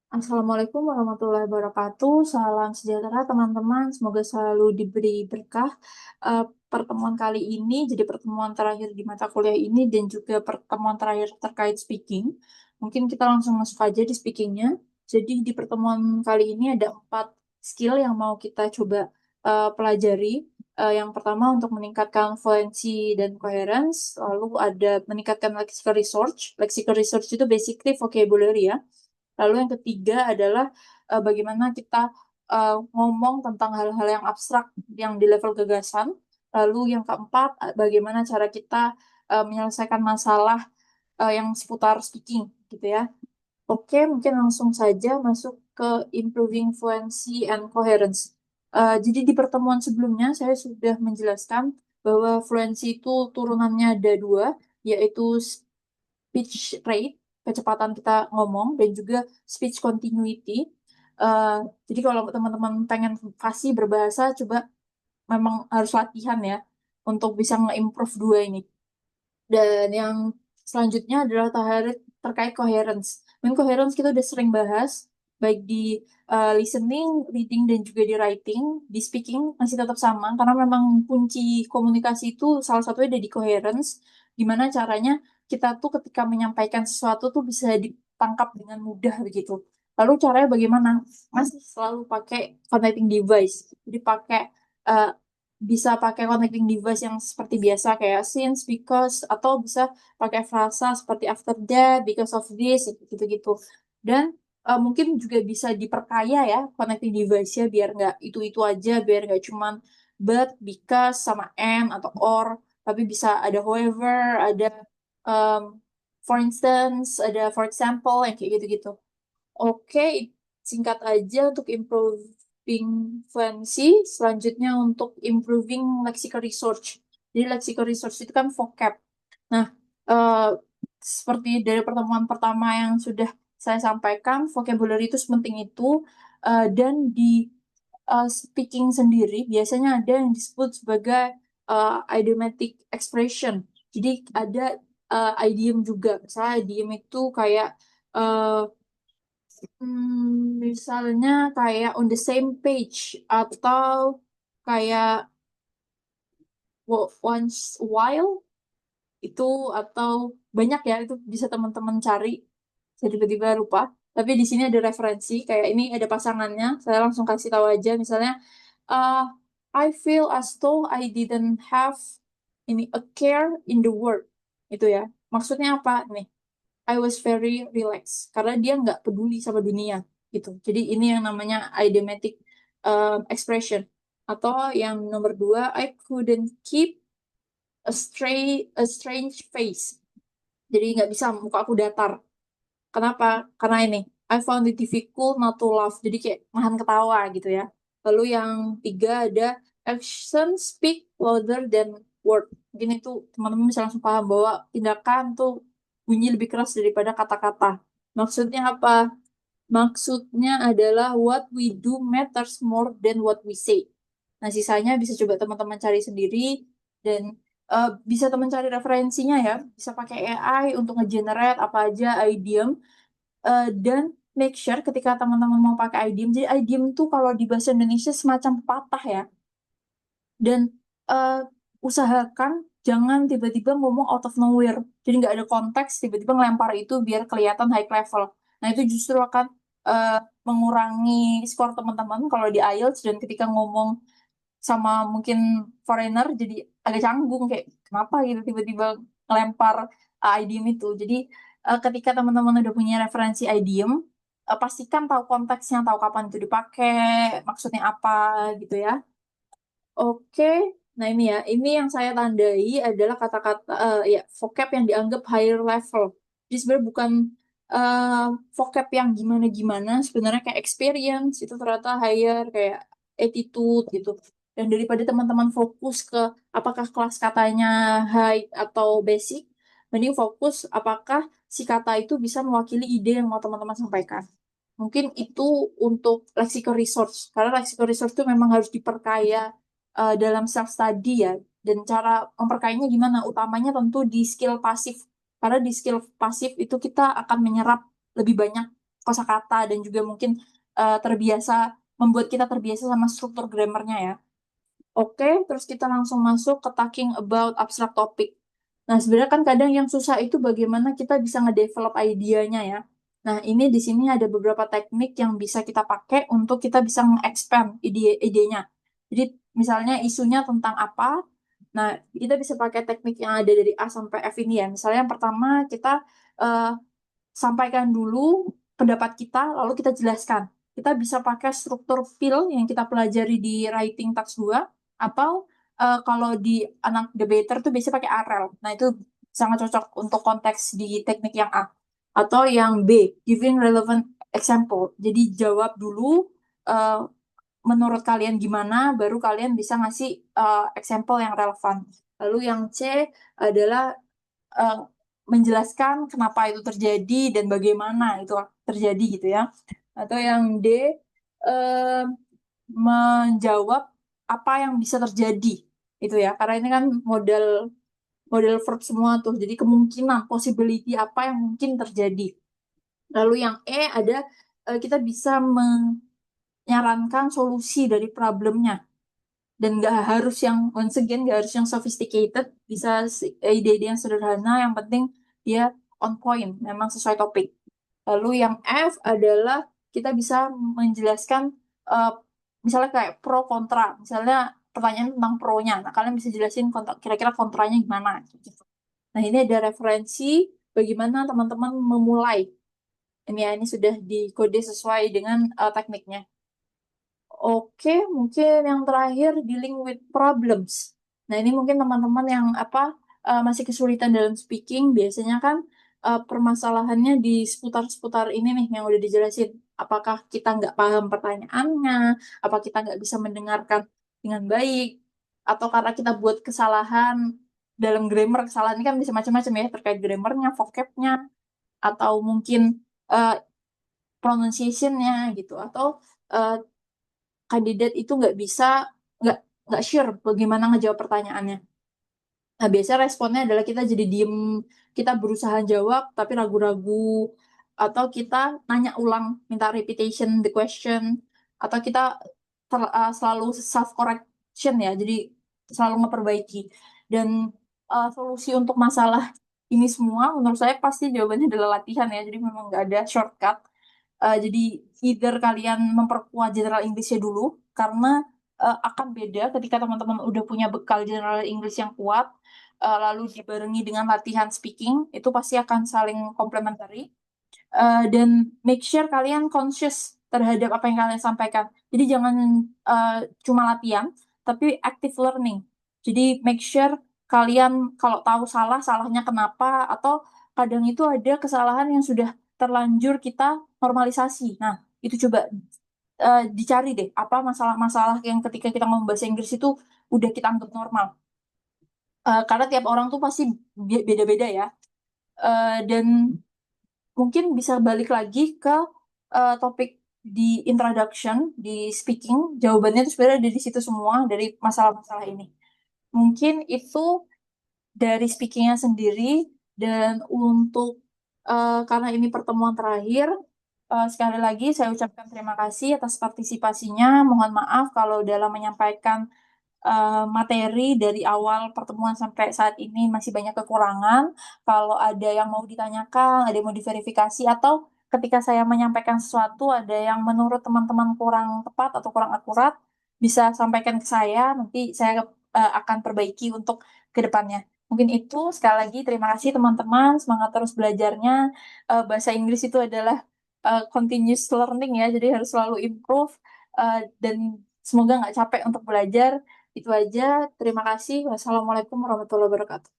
Assalamualaikum warahmatullahi wabarakatuh. Salam sejahtera teman-teman. Semoga selalu diberi berkah. Pertemuan kali ini jadi pertemuan terakhir di mata kuliah ini dan juga pertemuan terakhir terkait speaking. Mungkin kita langsung masuk aja di speakingnya. Jadi di pertemuan kali ini ada 4 skill yang mau kita coba pelajari. Yang pertama untuk meningkatkan fluency dan coherence. Lalu ada meningkatkan lexical research. Lexical research itu basically vocabulary ya. Lalu yang ketiga adalah bagaimana kita ngomong tentang hal-hal yang abstrak yang di level gagasan. Lalu yang keempat, bagaimana cara kita menyelesaikan masalah yang seputar speaking, gitu ya. Oke, mungkin langsung saja masuk ke improving fluency and coherence. Jadi di pertemuan sebelumnya saya sudah menjelaskan bahwa fluency itu turunannya ada dua, yaitu speech rate, kecepatan kita ngomong, dan juga speech continuity. Eh, jadi kalau teman-teman pengen fasih berbahasa, coba memang harus latihan ya untuk bisa nge-improve dua ini. Dan yang selanjutnya adalah terkait coherence. Dan coherence kita udah sering bahas, baik di listening, reading, dan juga di writing. Di speaking masih tetap sama, karena memang kunci komunikasi itu salah satunya ada di coherence, gimana caranya kita tuh ketika menyampaikan sesuatu tuh bisa ditangkap dengan mudah begitu. Lalu caranya bagaimana? Masih selalu pakai connecting device. Jadi pakai eh, bisa pakai connecting device yang seperti biasa kayak since, because, atau bisa pakai frasa seperti after that, because of this, gitu-gitu. Dan mungkin juga bisa diperkaya ya connecting device-nya biar nggak itu-itu aja, biar nggak cuman but, because, sama and, atau or, tapi bisa ada however, ada um, for instance, ada for example, yang kayak gitu-gitu. Oke, singkat aja untuk improving fluency. Selanjutnya untuk improving lexical research. Jadi lexical research itu kan vocab. Nah, eh, seperti dari pertemuan pertama yang sudah saya sampaikan, vocabulary itu sepenting itu. Dan di speaking sendiri biasanya ada yang disebut sebagai idiomatic expression. Jadi ada idiom juga. Misalnya idiom itu kayak eh, misalnya kayak on the same page atau kayak once a while itu atau banyak ya itu bisa teman-teman cari. Saya tiba-tiba lupa. Tapi di sini ada referensi kayak ini ada pasangannya. Saya langsung kasih tahu aja misalnya uh, I feel as though I didn't have ini a care in the world. Itu ya. Maksudnya apa nih? I was very relaxed karena dia nggak peduli sama dunia gitu. Jadi ini yang namanya idiomatic expression. Atau yang nomor dua, I couldn't keep a strange face. Jadi nggak bisa muka aku datar. Kenapa? Karena ini I found it difficult not to laugh. Jadi kayak nahan ketawa gitu ya. Lalu yang tiga ada action speak louder than word. Mungkin itu teman-teman bisa langsung paham bahwa tindakan tuh bunyi lebih keras daripada kata-kata. Maksudnya apa? Maksudnya adalah what we do matters more than what we say. Nah, sisanya bisa coba teman-teman cari sendiri dan bisa teman cari referensinya ya. Bisa pakai AI untuk nge-generate apa aja idiom dan make sure ketika teman-teman mau pakai idiom. Jadi idiom itu kalau di bahasa Indonesia semacam pepatah ya. Dan eh, usahakan jangan tiba-tiba ngomong out of nowhere. Jadi nggak ada konteks, tiba-tiba ngelempar itu biar kelihatan high level. Nah, itu justru akan eh, mengurangi skor teman-teman kalau di IELTS dan ketika ngomong sama mungkin foreigner jadi agak canggung kayak kenapa gitu tiba-tiba ngelempar idiom itu. Jadi ketika teman-teman udah punya referensi idiom, pastikan tahu konteksnya, tahu kapan itu dipakai, maksudnya apa gitu ya. Oke, nah ini ya, ini yang saya tandai adalah kata-kata ya vocab yang dianggap higher level. Jadi sebenarnya bukan eh, vocab yang gimana-gimana, sebenarnya kayak experience itu ternyata higher, kayak attitude gitu. Dan daripada teman-teman fokus ke apakah kelas katanya high atau basic, mending fokus apakah si kata itu bisa mewakili ide yang mau teman-teman sampaikan. Mungkin itu untuk lexical resource, karena lexical resource itu memang harus diperkaya dalam self study ya. Dan cara memperkayanya gimana? Utamanya tentu di skill pasif. Karena di skill pasif itu kita akan menyerap lebih banyak kosakata dan juga mungkin membuat kita terbiasa sama struktur grammarnya ya. Oke, terus kita langsung masuk ke talking about abstract topic. Nah, sebenarnya kan kadang yang susah itu bagaimana kita bisa ngedevelop idenya ya. Nah, ini di sini ada beberapa teknik yang bisa kita pakai untuk kita bisa nge-expand idenya. Jadi, misalnya isunya tentang apa, nah, kita bisa pakai teknik yang ada dari A sampai F ini ya. Misalnya yang pertama kita eh, sampaikan dulu pendapat kita, lalu kita jelaskan. Kita bisa pakai struktur PIL yang kita pelajari di Writing Task 2, atau kalau di anak debater tuh biasanya pakai AREL. Nah, itu sangat cocok untuk konteks di teknik yang A. Atau yang B, giving relevant example. Jadi jawab dulu eh, menurut kalian gimana, baru kalian bisa ngasih example yang relevan. Lalu yang C adalah eh, menjelaskan kenapa itu terjadi dan bagaimana itu terjadi gitu ya. Atau yang D, eh, menjawab apa yang bisa terjadi itu ya. Karena ini kan model model verb semua tuh. Jadi kemungkinan, possibility apa yang mungkin terjadi. Lalu yang E ada kita bisa menyarankan solusi dari problemnya dan nggak harus yang once again nggak harus yang sophisticated, bisa ide-ide yang sederhana, yang penting dia on point, memang sesuai topik. Lalu yang F adalah kita bisa menjelaskan eh, misalnya kayak pro kontra, misalnya pertanyaan tentang pro-nya, nah kalian bisa jelasin kira-kira kontranya gimana gitu. Nah, ini ada referensi bagaimana teman-teman memulai ini ya, ini sudah dikode sesuai dengan tekniknya. Oke, mungkin yang terakhir dealing with problems. Nah, ini mungkin teman-teman yang masih kesulitan dalam speaking, biasanya kan permasalahannya di seputar-seputar ini nih yang udah dijelasin. Apakah kita nggak paham pertanyaannya, apa kita nggak bisa mendengarkan dengan baik, atau karena kita buat kesalahan dalam grammar. Kesalahan ini kan bisa macam-macam ya, terkait grammarnya, vocabnya, atau mungkin uh, pronunciation-nya gitu, atau uh, kandidat itu nggak nggak sure bagaimana ngejawab pertanyaannya. Nah, biasanya responnya adalah kita jadi diem, kita berusaha jawab tapi ragu-ragu, atau kita nanya ulang, minta repetition the question, atau kita selalu self correction ya, jadi selalu memperbaiki. Dan solusi untuk masalah ini semua menurut saya pasti jawabannya adalah latihan ya, jadi memang nggak ada shortcut. Jadi either kalian memperkuat general English-nya dulu, karena akan beda ketika teman-teman udah punya bekal general English yang kuat, lalu dibarengi dengan latihan speaking, itu pasti akan saling complementary. Dan make sure kalian conscious terhadap apa yang kalian sampaikan. Jadi jangan cuma latihan, tapi active learning. Jadi make sure kalian kalau tahu salah, salahnya kenapa, atau kadang itu ada kesalahan yang sudah terlanjur kita normalisasi. Nah, itu coba dicari deh, apa masalah-masalah yang ketika kita ngomong bahasa Inggris itu udah kita anggap normal. Karena tiap orang tuh pasti beda-beda ya. Dan mungkin bisa balik lagi ke topik di introduction, di speaking, jawabannya itu sebenarnya ada di situ semua, dari masalah-masalah ini. Mungkin itu dari speakingnya sendiri, dan untuk karena ini pertemuan terakhir, sekali lagi saya ucapkan terima kasih atas partisipasinya. Mohon maaf kalau dalam menyampaikan materi dari awal pertemuan sampai saat ini masih banyak kekurangan. Kalau ada yang mau ditanyakan, ada yang mau diverifikasi, atau ketika saya menyampaikan sesuatu ada yang menurut teman-teman kurang tepat atau kurang akurat, bisa sampaikan ke saya. Nanti saya akan perbaiki untuk ke depannya. Mungkin itu, sekali lagi terima kasih teman-teman, semangat terus belajarnya. Bahasa Inggris itu adalah continuous learning ya, jadi harus selalu improve, dan semoga nggak capek untuk belajar. Itu aja. Terima kasih. Wassalamualaikum warahmatullahi wabarakatuh.